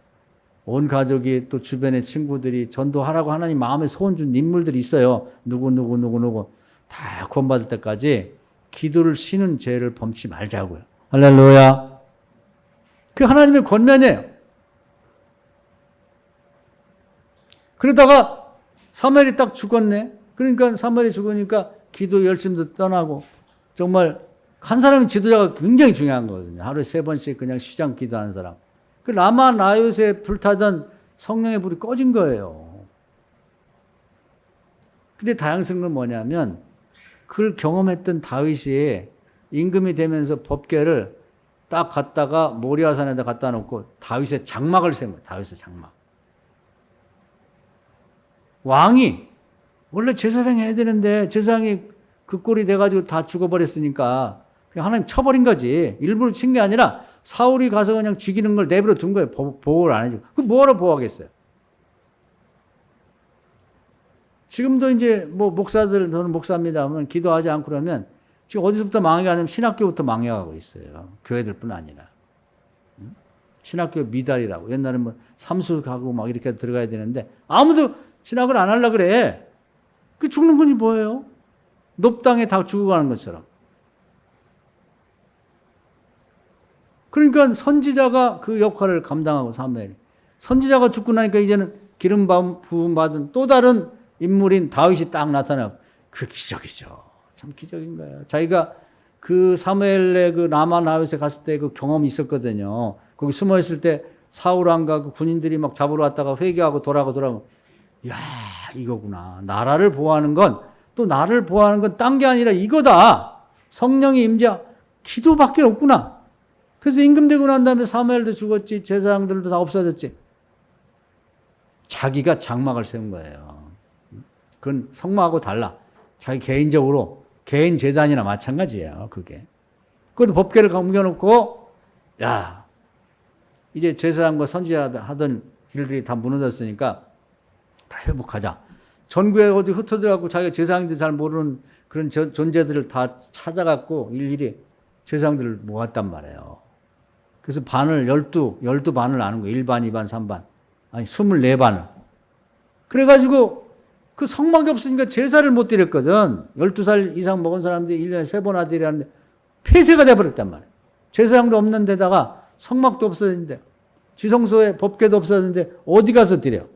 온 가족이 또 주변의 친구들이 전도하라고 하나님 마음에 소원 준 인물들이 있어요. 누구 다 구원받을 때까지 기도를 쉬는 죄를 범치 말자고요. 할렐루야. 그 하나님의 권면이에요. 그러다가 사무엘이 딱 죽었네. 그러니까 사무엘이 죽으니까 기도 열심도 떠나고 정말 한 사람이 지도자가 굉장히 중요한 거거든요. 하루에 3번씩 그냥 쉬지 기도하는 사람. 그 라마 나요새 불타던 성령의 불이 꺼진 거예요. 근데 다양스러운 건 뭐냐면 그걸 경험했던 다윗이 임금이 되면서 법궤를 딱 갖다가 모리아산에다 갖다 놓고 다윗의 장막을 세운 거예요. 다윗의 장막. 왕이 원래 제사장 해야 되는데 제사장이 그 꼴이 돼가지고 다 죽어버렸으니까 그냥 하나님 쳐버린 거지. 일부러 친 게 아니라 사울이 가서 그냥 죽이는 걸 내버려 둔 거예요. 보호를 안 해주고. 그 뭐하러 보호하겠어요? 지금도 이제 뭐 목사들, 저는 목사입니다 하면 기도하지 않고 그러면 지금 어디서부터 망해가냐면 신학교부터 망해가고 있어요. 교회들뿐 아니라. 신학교 미달이라고. 옛날에 뭐 삼수 가고 막 이렇게 들어가야 되는데 아무도 신학을 안 하려고 그래. 그 죽는 건지 뭐예요? 높당에 다 죽어가는 것처럼. 그러니까 선지자가 그 역할을 감당하고 사무엘이. 선지자가 죽고 나니까 이제는 기름 부음 받은 또 다른 인물인 다윗이 딱 나타나고 그 기적이죠. 참 기적인 거예요. 자기가 그 사무엘의 그 라마 나윗에 갔을 때 그 경험이 있었거든요. 거기 숨어 있을 때 사울 왕과 그 군인들이 막 잡으러 왔다가 회개하고 돌아가고 야, 이거구나. 나라를 보호하는 건 또 나를 보호하는 건 딴 게 아니라 이거다. 성령이 임재 기도밖에 없구나. 그래서 임금되고 난 다음에 사무엘도 죽었지, 제사장들도 다 없어졌지. 자기가 장막을 세운 거예요. 그건 성막하고 달라. 자기 개인적으로 개인 재단이나 마찬가지예요. 그게. 그것도 법궤를 옮겨놓고 야, 이제 제사장과 선지자 하던 일들이 다 무너졌으니까 다 회복하자. 전국에 어디 흩어져갖고 자기가 제사장인데 잘 모르는 그런 존재들을 다 찾아갖고 일일이 제사장들을 모았단 말이에요. 그래서 반을 12반을 나눈 거예요. 1반, 2반, 3반. 아니, 24반을. 그래가지고 그 성막이 없으니까 제사를 못 드렸거든. 12살 이상 먹은 사람들이 1년에 3번 드리라는데 폐쇄가 돼버렸단 말이에요. 제사장도 없는 데다가 성막도 없어졌는데 지성소에 법궤도 없어졌는데 어디 가서 드려?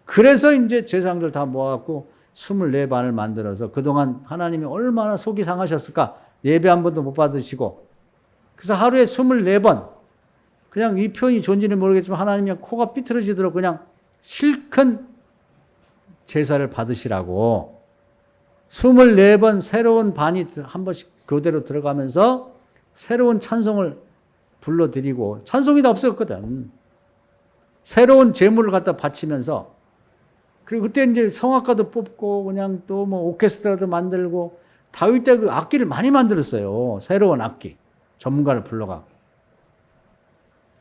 그래서 이제 제사장들 다 모아갖고 24반을 만들어서 그동안 하나님이 얼마나 속이 상하셨을까? 예배 한 번도 못 받으시고. 그래서 하루에 24번. 그냥 이 표현이 좋은지는 모르겠지만 하나님이 그냥 코가 삐뚤어지도록 그냥 실컷 제사를 받으시라고 24번 새로운 반이 한 번씩 교대로 들어가면서 새로운 찬송을 불러드리고 찬송이 다 없었거든. 새로운 제물을 갖다 바치면서 그리고 그때 이제 성악가도 뽑고 그냥 또 뭐 오케스트라도 만들고 다윗 때 그 악기를 많이 만들었어요. 새로운 악기. 전문가를 불러가고.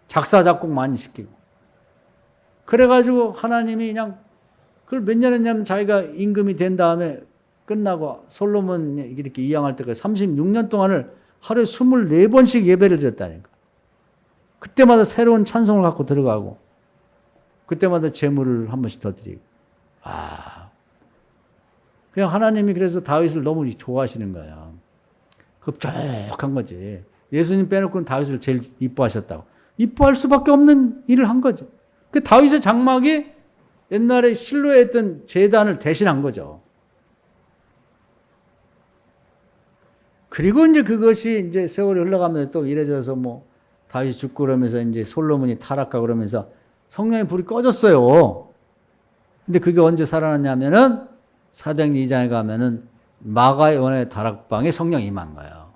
작사, 작곡 많이 시키고. 그래가지고 하나님이 그냥 그걸 몇 년 했냐면 자기가 임금이 된 다음에 끝나고 솔로몬 이렇게 이양할 때까지 36년 동안을 하루에 24번씩 예배를 드렸다니까. 그때마다 새로운 찬송을 갖고 들어가고 그때마다 제물을 한 번씩 더 드리고. 그냥 하나님이 그래서 다윗을 너무 좋아하시는 거야. 흡족한 거지. 예수님 빼놓고는 다윗을 제일 이뻐하셨다고. 이뻐할 수밖에 없는 일을 한 거지. 그 다윗의 장막이 옛날에 실로에 했던 제단을 대신한 거죠. 그리고 이제 그것이 이제 세월이 흘러가면서 또 이래져서 뭐 다윗이 죽고 그러면서 이제 솔로몬이 타락하고 그러면서 성령의 불이 꺼졌어요. 근데 그게 언제 살아났냐면은 사도행 2장에 가면은 마가의 원의 다락방에 성령이 임한 거예요.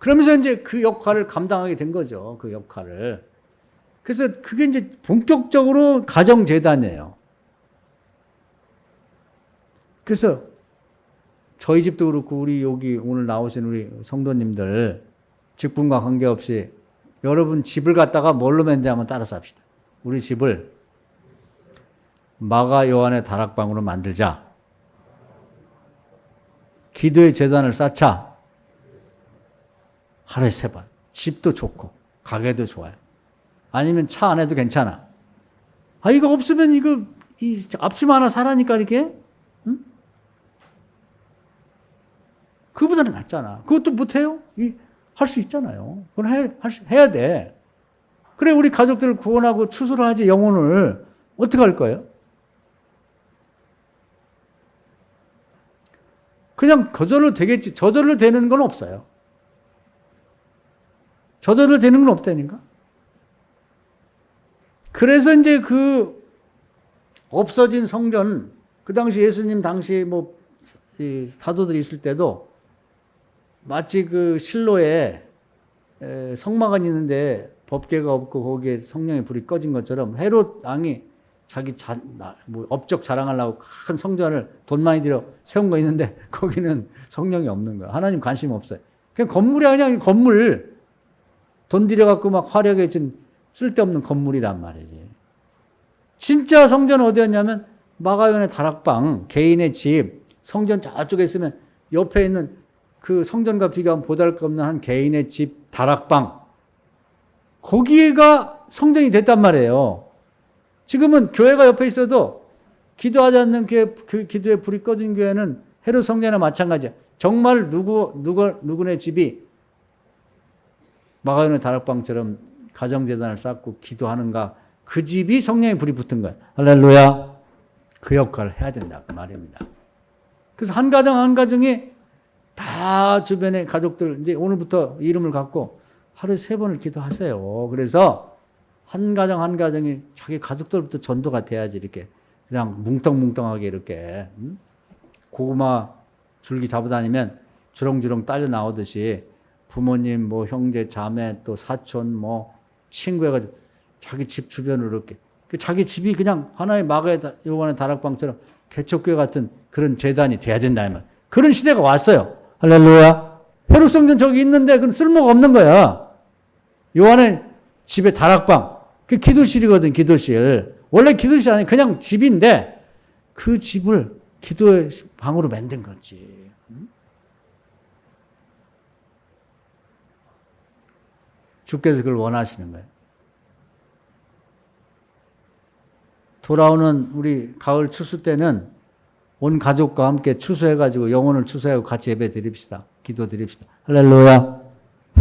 그러면서 이제 그 역할을 감당하게 된 거죠. 그 역할을. 그래서 그게 이제 본격적으로 가정재단이에요. 그래서 저희 집도 그렇고 우리 여기 오늘 나오신 우리 성도님들 직분과 관계없이 여러분 집을 갖다가 뭘로 만들면 따라서 합시다. 우리 집을 마가 요한의 다락방으로 만들자. 기도의 재단을 쌓자. 하루에 3번. 집도 좋고 가게도 좋아요. 아니면 차 안에도 괜찮아. 아 이거 없으면 이 앞치마 하나 사라니까 이렇게. 응? 그거보다는 낫잖아. 그것도 못해요? 할 수 있잖아요. 그건 해야 돼. 그래 우리 가족들을 구원하고 추수를 하지 영혼을 어떻게 할 거예요? 그냥 저절로 되겠지. 저절로 되는 건 없어요. 저절로 되는 건 없다니까. 그래서 이제 없어진 성전, 그 당시 예수님 당시 사도들이 있을 때도 마치 실로에 성막은 있는데 법궤가 없고 거기에 성령의 불이 꺼진 것처럼 헤롯 왕이 자기 업적 자랑하려고 큰 성전을 돈 많이 들여 세운 거 있는데 거기는 성령이 없는 거야. 하나님 관심 없어요. 그냥 건물이 그냥 건물. 돈 들여갖고 막 화려하게 진 쓸데없는 건물이란 말이지. 진짜 성전은 어디였냐면 마가연의 다락방, 개인의 집, 성전 저쪽에 있으면 옆에 있는 그 성전과 비교하면 보잘것없는 한 개인의 집, 다락방. 거기가 성전이 됐단 말이에요. 지금은 교회가 옆에 있어도 기도하지 않는 그 기도에 불이 꺼진 교회는 헤롯 성전이나 마찬가지야. 정말 누구네 집이 마가연의 다락방처럼 가정재단을 쌓고 기도하는가? 그 집이 성령의 불이 붙은 거야. 할렐루야. 그 역할을 해야 된다. 그 말입니다. 그래서 한 가정 한 가정이 다 주변의 가족들 이제 오늘부터 이름을 갖고 하루에 3번을 기도하세요. 그래서 한 가정 한 가정이 자기 가족들부터 전도가 돼야지 이렇게 그냥 뭉텅뭉텅하게 이렇게 고구마 줄기 잡아다니면 주렁주렁 딸려 나오듯이 부모님, 형제, 자매, 또 사촌, 친구 해가지고 자기 집 주변으로 이렇게. 자기 집이 그냥 하나의 요한의 다락방처럼 개척교회 같은 그런 재단이 돼야 된다. 그런 시대가 왔어요. 할렐루야. 헤롯 성전 저기 있는데 그건 쓸모가 없는 거야. 요한의 집에 다락방. 그 기도실이거든, 기도실. 원래 기도실 아니 그냥 집인데 그 집을 기도의 방으로 만든 거지. 주께서 그걸 원하시는 거예요. 돌아오는 우리 가을 추수 때는 온 가족과 함께 추수해가지고 영혼을 추수하고 같이 예배 드립시다. 기도 드립시다. 할렐루야.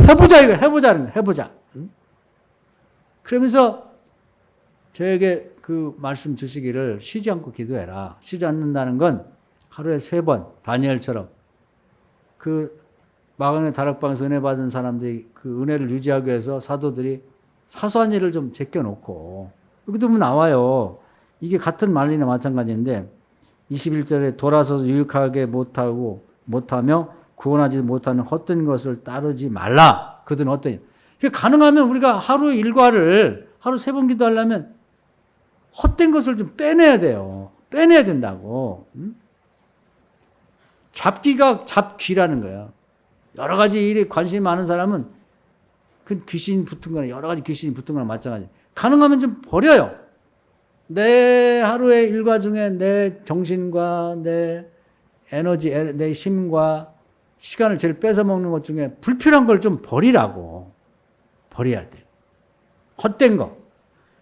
해보자 이거 해보자는 거야. 해보자. 그러면서 저에게 그 말씀 주시기를 쉬지 않고 기도해라. 쉬지 않는다는 건 하루에 3번 다니엘처럼 마가의 다락방에서 은혜 받은 사람들이 그 은혜를 유지하기 위해서 사도들이 사소한 일을 좀 제껴놓고 여기도 보면 나와요. 이게 같은 말이나 마찬가지인데 21절에 돌아서서 유익하게 못하며 구원하지 못하는 헛된 것을 따르지 말라. 그들은 어떠냐. 가능하면 우리가 하루 일과를 하루 3번 기도하려면 헛된 것을 좀 빼내야 돼요. 빼내야 된다고. 잡기가 잡귀라는 거예요. 여러 가지 일에 관심이 많은 사람은 그 귀신 붙은 거나 여러 가지 귀신이 붙은 거나 마찬가지. 가능하면 좀 버려요. 내 하루의 일과 중에 내 정신과 내 에너지, 내 힘과 시간을 제일 뺏어먹는 것 중에 불필요한 걸 좀 버리라고. 버려야 돼. 헛된 거.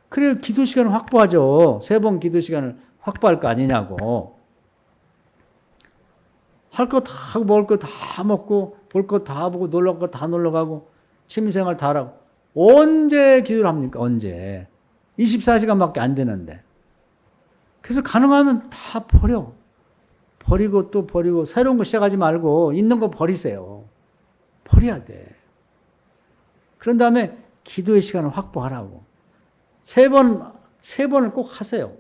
그래 기도 시간을 확보하죠. 3번 기도 시간을 확보할 거 아니냐고. 할 거 다 하고 먹을 거 다 먹고 볼 거 다 보고 놀러 갈 거 다 놀러 가고 취미생활 다 하고 언제 기도를 합니까? 언제? 24시간밖에 안 되는데. 그래서 가능하면 다 버려. 버리고 또 버리고 새로운 거 시작하지 말고 있는 거 버리세요. 버려야 돼. 그런 다음에 기도의 시간을 확보하라고. 3번을 꼭 하세요.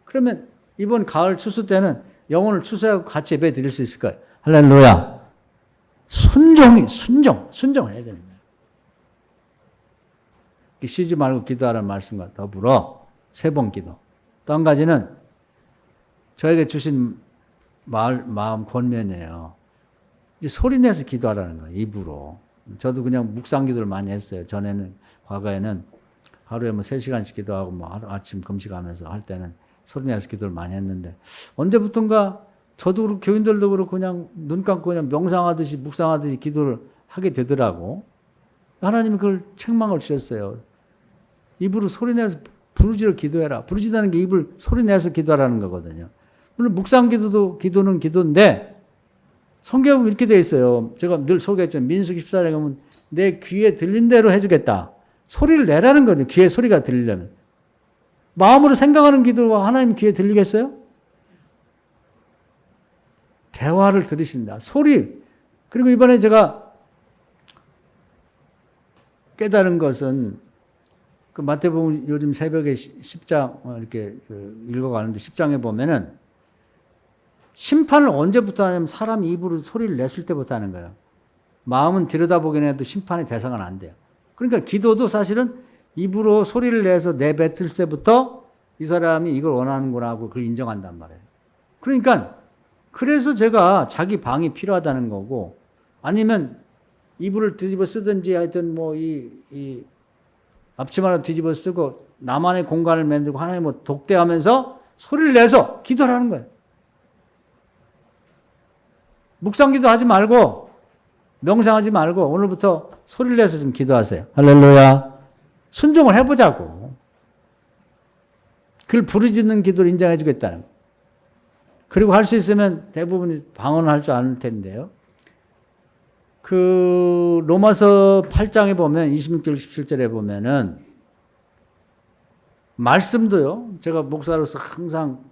그러면 이번 가을 추수 때는 영혼을 추수하고 같이 예배 드릴 수 있을 거예요. 할렐루야. 순종을 해야 되는 거예요. 쉬지 말고 기도하라는 말씀과 더불어 3번 기도. 또 한 가지는 저에게 주신 마음 권면이에요. 이제 소리 내서 기도하라는 거예요. 입으로. 저도 그냥 묵상 기도를 많이 했어요. 과거에는 하루에 3시간씩 기도하고 하루 아침 금식하면서 할 때는 소리 내서 기도를 많이 했는데 언제부턴가 저도 그렇고 교인들도 그렇고 그냥 눈 감고 그냥 명상하듯이 묵상하듯이 기도를 하게 되더라고. 하나님이 그걸 책망을 주셨어요. 입으로 소리내서 부르짖어 기도해라. 부르짖다는 게 입을 소리내서 기도하라는 거거든요. 물론 묵상 기도도 기도는 기도인데 성경에 보면 이렇게 돼 있어요. 제가 늘 소개했잖아요. 민수기 14장에 보면 내 귀에 들린 대로 해주겠다. 소리를 내라는 거죠. 귀에 소리가 들리려면. 마음으로 생각하는 기도가 하나님 귀에 들리겠어요? 대화를 들으신다. 소리. 그리고 이번에 제가 깨달은 것은 그 마태복음 요즘 새벽에 10장 이렇게 읽어가는데 10장에 보면은 심판을 언제부터 하냐면 사람이 입으로 소리를 냈을 때부터 하는 거예요. 마음은 들여다보긴 해도 심판의 대상은 안 돼요. 그러니까 기도도 사실은 입으로 소리를 내서 내뱉을 때부터 이 사람이 이걸 원하는구나 하고 그걸 인정한단 말이에요. 그러니까 그래서 제가 자기 방이 필요하다는 거고 아니면 이불을 뒤집어 쓰든지 하여튼 뭐 이 앞치마를 뒤집어 쓰고 나만의 공간을 만들고 하나님을 독대하면서 소리를 내서 기도를 하는 거예요. 묵상기도 하지 말고 명상하지 말고 오늘부터 소리를 내서 좀 기도하세요. 할렐루야. 순종을 해보자고. 그걸 부르짖는 기도를 인정해 주겠다는 거예요. 그리고 할 수 있으면 대부분이 방언을 할 줄 아는 텐데요. 그 로마서 8장에 보면 26절 17절에 보면은 말씀도요. 제가 목사로서 항상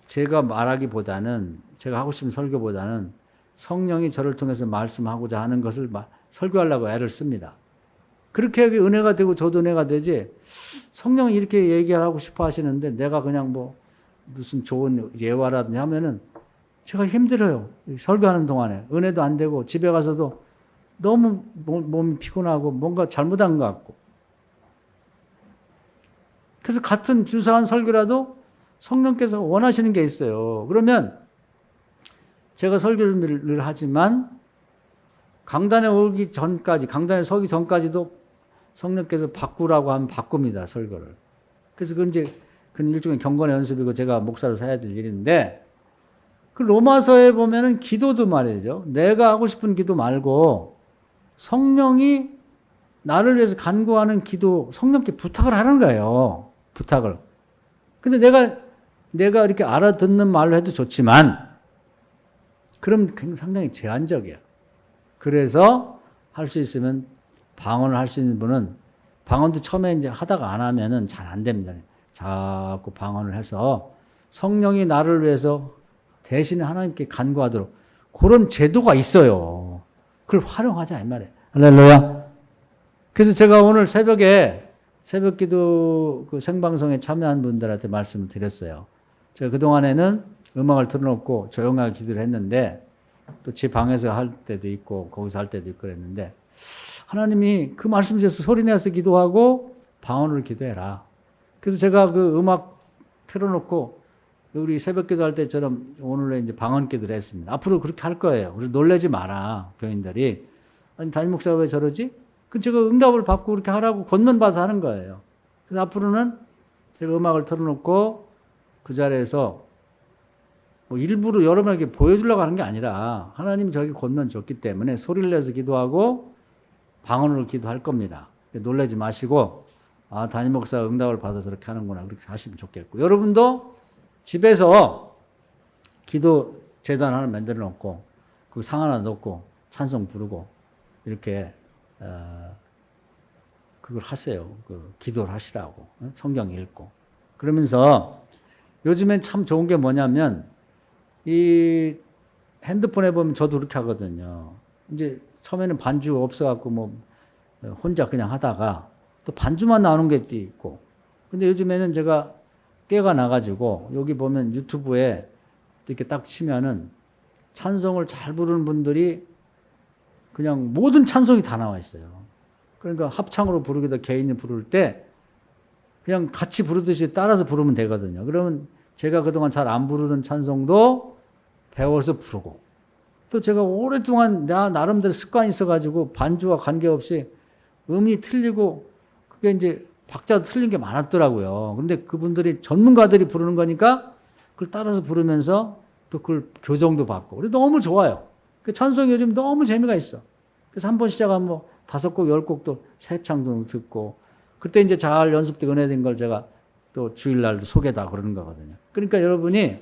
제가 말하기보다는 제가 하고 싶은 설교보다는 성령이 저를 통해서 말씀하고자 하는 것을 설교하려고 애를 씁니다. 그렇게 은혜가 되고 저도 은혜가 되지 성령이 이렇게 얘기하고 싶어 하시는데 내가 그냥 뭐 무슨 좋은 예화라든지 하면은 제가 힘들어요. 설교하는 동안에. 은혜도 안 되고 집에 가서도 너무 몸이 피곤하고 뭔가 잘못한 것 같고. 그래서 같은 유사한 설교라도 성령께서 원하시는 게 있어요. 그러면 제가 설교를 늘 하지만 강단에 오기 전까지, 강단에 서기 전까지도 성령께서 바꾸라고 하면 바꿉니다. 설교를. 그래서 그건 이제 그건 일종의 경건의 연습이고 제가 목사로서 해야 될 일인데 그 로마서에 보면은 기도도 말이죠. 내가 하고 싶은 기도 말고 성령이 나를 위해서 간구하는 기도, 성령께 부탁을 하는 거예요. 부탁을. 근데 내가 이렇게 알아듣는 말로 해도 좋지만 그럼 상당히 제한적이야. 그래서 할 수 있으면 방언을 할 수 있는 분은 방언도 처음에 이제 하다가 안 하면은 잘 안 됩니다. 자꾸 방언을 해서 성령이 나를 위해서 대신에 하나님께 간구하도록 그런 제도가 있어요. 그걸 활용하자 이 말이에요. 할렐루야. 그래서 제가 오늘 새벽 기도 그 생방송에 참여한 분들한테 말씀을 드렸어요. 제가 그동안에는 음악을 틀어놓고 조용하게 기도를 했는데 또 제 방에서 할 때도 있고 거기서 할 때도 있고 그랬는데 하나님이 그 말씀 주셔서 소리 내서 기도하고 방언으로 기도해라. 그래서 제가 그 음악 틀어놓고 우리 새벽 기도할 때처럼 오늘 이제 방언 기도를 했습니다. 앞으로 그렇게 할 거예요. 그래서 놀라지 마라, 교인들이. 아니, 담임 목사가 왜 저러지? 그 제가 응답을 받고 그렇게 하라고 권면 봐서 하는 거예요. 그래서 앞으로는 제가 음악을 틀어놓고 그 자리에서 뭐 일부러 여러분에게 보여주려고 하는 게 아니라 하나님이 저에게 권면 줬기 때문에 소리를 내서 기도하고 방언으로 기도할 겁니다. 놀라지 마시고 아, 담임 목사가 응답을 받아서 그렇게 하는구나 그렇게 하시면 좋겠고 여러분도 집에서 기도 재단 하나 만들어 놓고 그 상 하나 놓고 찬송 부르고 이렇게 그걸 하세요. 그 기도를 하시라고 성경 읽고 그러면서 요즘엔 참 좋은 게 뭐냐면 이 핸드폰에 보면 저도 그렇게 하거든요. 이제 처음에는 반주 없어갖고 뭐 혼자 그냥 하다가 또 반주만 나오는 게 있고 근데 요즘에는 제가 깨가 나가지고 여기 보면 유튜브에 이렇게 딱 치면은 찬송을 잘 부르는 분들이 그냥 모든 찬송이 다 나와 있어요. 그러니까 합창으로 부르기도 개인이 부를 때 그냥 같이 부르듯이 따라서 부르면 되거든요. 그러면 제가 그동안 잘 안 부르던 찬송도 배워서 부르고 또 제가 오랫동안 나름대로 습관이 있어가지고 반주와 관계없이 음이 틀리고 그게 이제 박자도 틀린 게 많았더라고요. 근데 그분들이 전문가들이 부르는 거니까 그걸 따라서 부르면서 또 그걸 교정도 받고. 그래서 너무 좋아요. 그 찬송이 요즘 너무 재미가 있어. 그래서 한번 시작하면 뭐 5곡, 10곡도 새 창도 듣고 그때 이제 잘 연습되고 은혜된 걸 제가 또 주일날도 소개다 그러는 거거든요. 그러니까 여러분이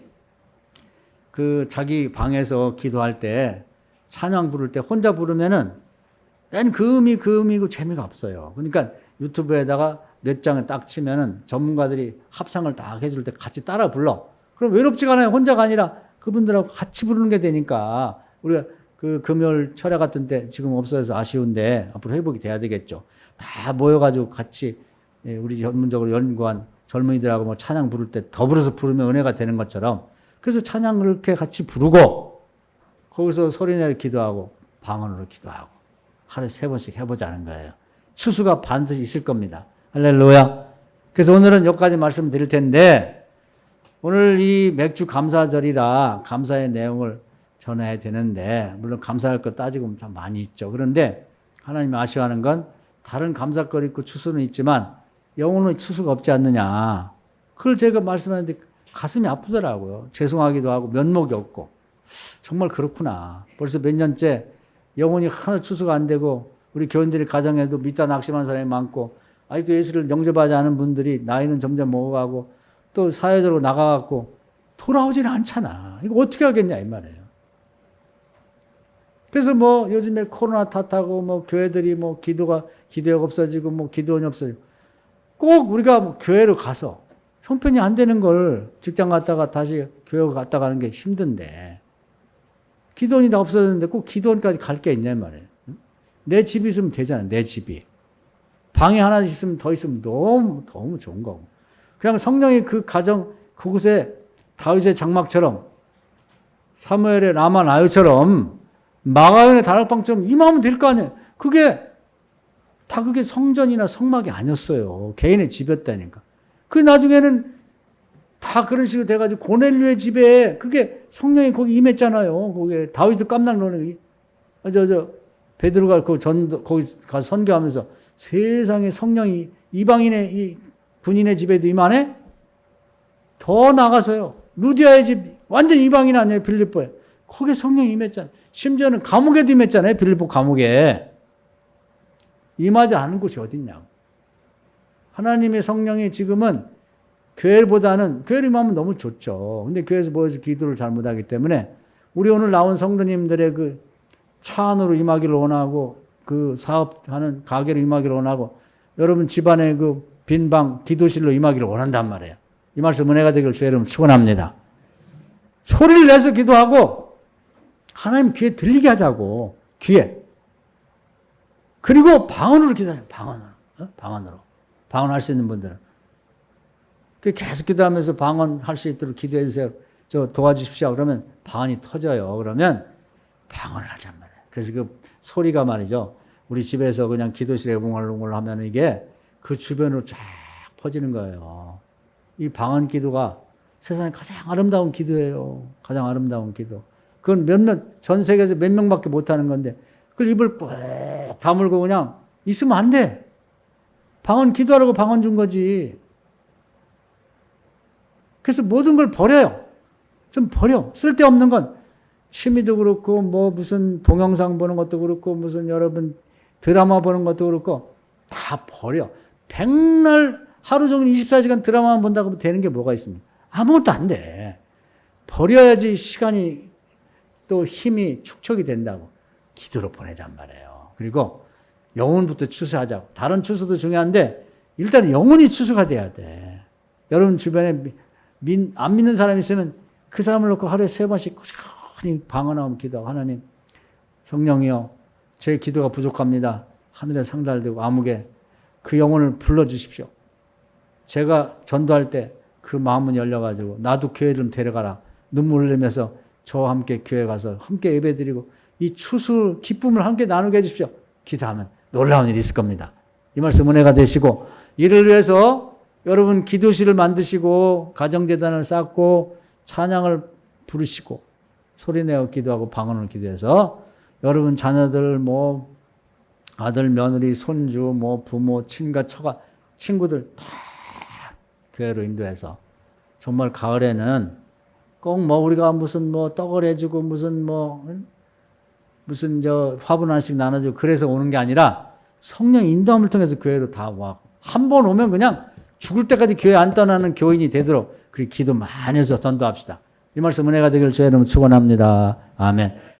그 자기 방에서 기도할 때 찬양 부를 때 혼자 부르면은 맨 그 음이고 재미가 없어요. 그러니까 유튜브에다가 몇 장을 딱 치면은 전문가들이 합창을 딱 해줄 때 같이 따라 불러. 그럼 외롭지가 않아요. 혼자가 아니라 그분들하고 같이 부르는 게 되니까 우리가 그 금요일 철야 같은 때 지금 없어져서 아쉬운데 앞으로 회복이 돼야 되겠죠. 다 모여가지고 같이 우리 전문적으로 연구한 젊은이들하고 뭐 찬양 부를 때 더불어서 부르면 은혜가 되는 것처럼 그래서 찬양을 그렇게 같이 부르고 거기서 소리내어 기도하고 방언으로 기도하고 하루에 3번씩 해보자는 거예요. 추수가 반드시 있을 겁니다. 할렐루야. 그래서 오늘은 여기까지 말씀을 드릴 텐데 오늘 이 맥주 감사절이라 감사의 내용을 전해야 되는데 물론 감사할 것 따지고 보면 참 많이 있죠. 그런데 하나님이 아쉬워하는 건 다른 감사거리 있고 추수는 있지만 영혼의 추수가 없지 않느냐. 그걸 제가 말씀하는데 가슴이 아프더라고요. 죄송하기도 하고 면목이 없고 정말 그렇구나. 벌써 몇 년째 영혼이 하나 추수가 안 되고 우리 교인들이 가정에도 믿다 낙심한 사람이 많고 아직도 예수를 영접하지 않은 분들이 나이는 점점 먹어가고 또 사회적으로 나가갖고 돌아오지는 않잖아. 이거 어떻게 하겠냐 이 말이에요. 그래서 뭐 요즘에 코로나 탓하고 뭐 교회들이 뭐 기도가 없어지고 뭐 기도원이 없어지고 꼭 우리가 뭐 교회로 가서 형편이 안 되는 걸 직장 갔다가 다시 교회 갔다 가는 게 힘든데 기도원이 다 없어졌는데 꼭 기도원까지 갈 게 있냐 말이에요. 내 집이 있으면 되잖아. 내 집이. 방에 하나 있으면 더 있으면 너무 좋은 거고. 그냥 성령이 그 가정 그곳에 다윗의 장막처럼 사무엘의 라마 나요처럼 마가연의 다락방처럼 임하면 될 거 아니에요. 그게 성전이나 성막이 아니었어요. 개인의 집이었다니까. 그 나중에는 다 그런 식으로 돼가지고 고넬료의 집에 그게 성령이 거기 임했잖아요. 거기에 다윗도 깜짝 놀라는 베드로가 거기 가서 선교하면서 세상에 성령이 이방인의 이 군인의 집에도 임하네? 더 나가서요. 루디아의 집 완전 이방인 아니에요. 빌립보에. 거기에 성령이 임했잖아요. 심지어는 감옥에도 임했잖아요. 빌립보 감옥에. 임하지 않은 곳이 어딨냐고. 하나님의 성령이 지금은 교회보다는 교회를 임하면 너무 좋죠. 근데 교회에서 모여서 기도를 잘못하기 때문에 우리 오늘 나온 성도님들의 그 차 안으로 임하기를 원하고 그 사업하는 가게로 임하기를 원하고 여러분 집안의 그 빈방 기도실로 임하기를 원한단 말이에요. 이 말씀 은혜가 되기를 주의 이름으로 축원합니다. 소리를 내서 기도하고 하나님 귀에 들리게 하자고. 귀에. 그리고 방언으로 기도해요. 방언으로. 방언할 수 있는 분들은. 계속 기도하면서 방언할 수 있도록 기도해 주세요. 저 도와주십시오. 그러면 방언이 터져요. 그러면 방언을 하잔 말이에요. 그래서 그 소리가 말이죠. 우리 집에서 그냥 기도실에 웅얼웅얼 하면 이게 그 주변으로 쫙 퍼지는 거예요. 이 방언 기도가 세상에 가장 아름다운 기도예요. 가장 아름다운 기도. 그건 전 세계에서 몇 명밖에 못하는 건데 그걸 입을 꾹 다물고 그냥 있으면 안 돼. 방언 기도하라고 방언 준 거지. 그래서 모든 걸 버려요. 좀 버려. 쓸데없는 건 취미도 그렇고 뭐 무슨 동영상 보는 것도 그렇고 무슨 여러분 드라마 보는 것도 그렇고 다 버려. 백날 하루 종일 24시간 드라마만 본다고 되는 게 뭐가 있습니까? 아무것도 안 돼. 버려야지 시간이 또 힘이 축적이 된다고. 기도로 보내잔 말이에요. 그리고 영혼부터 추수하자고. 다른 추수도 중요한데 일단 영혼이 추수가 돼야 돼. 여러분 주변에 안 믿는 사람이 있으면 그 사람을 놓고 하루에 3번씩 꾸준히 방언하면 기도하고 하나님 성령이여 제 기도가 부족합니다. 하늘에 상달되고 암흑에 그 영혼을 불러주십시오. 제가 전도할 때 그 마음은 열려가지고 나도 교회 좀 데려가라. 눈물 흘리면서 저와 함께 교회 가서 함께 예배드리고 이 추수 기쁨을 함께 나누게 해주십시오. 기도하면 놀라운 일이 있을 겁니다. 이 말씀 은혜가 되시고 이를 위해서 여러분 기도실을 만드시고 가정재단을 쌓고 찬양을 부르시고 소리내어 기도하고 방언을 기도해서 여러분 자녀들 뭐 아들 며느리 손주 뭐 부모 친가 처가 친구들 다 교회로 인도해서 정말 가을에는 꼭 뭐 우리가 무슨 뭐 떡을 해주고 무슨 저 화분 하나씩 나눠주고 그래서 오는 게 아니라 성령 인도함을 통해서 교회로 다 와. 한 번 오면 그냥 죽을 때까지 교회 안 떠나는 교인이 되도록 그렇게 기도 많이 해서 전도합시다. 이 말씀 은혜가 되기를 주의 이름으로 축원합니다. 아멘.